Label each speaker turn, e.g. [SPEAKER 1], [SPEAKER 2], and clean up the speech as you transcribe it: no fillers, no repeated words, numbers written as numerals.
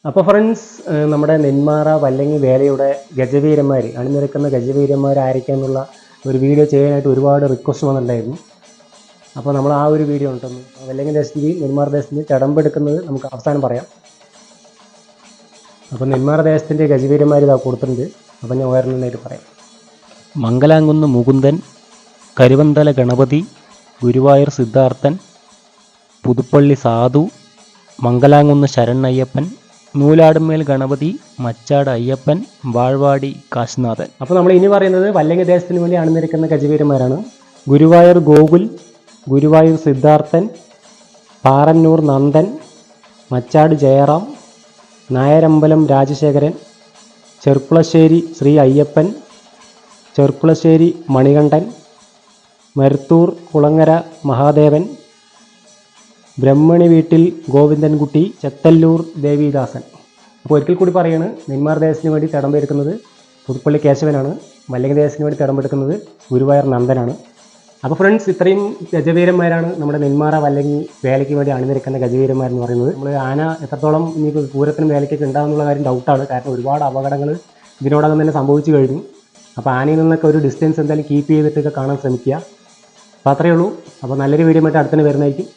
[SPEAKER 1] അപ്പോൾ ഫ്രണ്ട്സ്, നമ്മുടെ നെന്മാറ വല്ലങ്ങി വേലയുടെ ഗജവീരന്മാർ അണിനിരക്കുന്ന ഗജവീരന്മാർ ആയിരിക്കാമെന്നുള്ള ഒരു വീഡിയോ ചെയ്യാനായിട്ട് ഒരുപാട് റിക്വസ്റ്റ് വന്നിട്ടുണ്ടായിരുന്നു. അപ്പോൾ നമ്മൾ ആ ഒരു വീഡിയോ ഉണ്ടെന്ന് വല്ലങ്ങി ദേശത്തിന് നെന്മാറ ദേശത്തിന് ചടമ്പെടുക്കുന്നത് നമുക്ക് അവസാനം പറയാം. അപ്പോൾ നെന്മാറ ദേശത്തിൻ്റെ ഗജവീരന്മാർ ഇതാ കൊടുത്തിട്ടുണ്ട്. അപ്പോൾ ഞാൻ ഓരോന്നായിട്ട് പറയാം.
[SPEAKER 2] മംഗലാംകുന്ന് മുകുന്ദൻ, കരുവന്തല ഗണപതി, ഗുരുവായൂർ സിദ്ധാർത്ഥൻ, പുതുപ്പള്ളി സാധു, മംഗലാംകുന്ന് ശരണയ്യപ്പൻ, നൂലാടുമേൽ ഗണപതി, മച്ചാട് അയ്യപ്പൻ, വാഴ്വാടി കാശിനാഥൻ.
[SPEAKER 1] അപ്പോൾ നമ്മൾ ഇനി പറയുന്നത് വല്ലങ്ങി ദേശത്തിന് വേണ്ടി അണിനിരക്കുന്ന ഗജവീരന്മാരാണ്. ഗുരുവായൂർ ഗോകുൽ, ഗുരുവായൂർ സിദ്ധാർത്ഥൻ, പാറന്നൂർ നന്ദൻ, മച്ചാട് ജയറാം, നായരമ്പലം രാജശേഖരൻ, ചെർപ്പുളശ്ശേരി ശ്രീ അയ്യപ്പൻ, ചെർപ്പുളശ്ശേരി മണികണ്ഠൻ, മരുത്തൂർ കുളങ്ങര മഹാദേവൻ, ബ്രഹ്മണി വീട്ടിൽ ഗോവിന്ദൻകുട്ടി, ചെത്തല്ലൂർ ദേവിദാസൻ. അപ്പോൾ ഒരിക്കൽ കൂടി പറയുകയാണ്, നെന്മാറ ദേശത്തിന് വേണ്ടി തിടമ്പെടുക്കുന്നത് പുതുപ്പള്ളി കേശവനാണ്. വല്ലങ്ങി ദേശത്തിന് വേണ്ടി തിടമ്പെടുക്കുന്നത് ഗുരുവായൂർ നന്ദനാണ്. അപ്പോൾ ഫ്രണ്ട്സ്, ഇത്രയും ഗജവീരന്മാരാണ് നമ്മുടെ നെന്മാറ വല്ലങ്ങി വേലയ്ക്ക് വേണ്ടി അണിനിരക്കുന്ന ഗജവീരന്മാരെന്ന് പറയുന്നത്. നമ്മൾ ആന എത്രത്തോളം ഇനിയിപ്പോൾ പൂരത്തിനും വേലയ്ക്കൊക്കെ ഉണ്ടാകുന്നുള്ള കാര്യം ഡൗട്ടാണ്. കാരണം ഒരുപാട് അപകടങ്ങൾ ഇതിനോടകം തന്നെ സംഭവിച്ചു കഴിഞ്ഞു. അപ്പോൾ ആനയിൽ നിന്നൊക്കെ ഒരു ഡിസ്റ്റൻസ് എന്തായാലും കീപ്പ് ചെയ്തിട്ടൊക്കെ കാണാൻ ശ്രമിക്കുക. അപ്പോൾ അത്രയേ ഉള്ളൂ. അപ്പോൾ നല്ലൊരു വീഡിയോ ആയിട്ട് അടുത്തന്നെ വരുന്നതായിരിക്കും.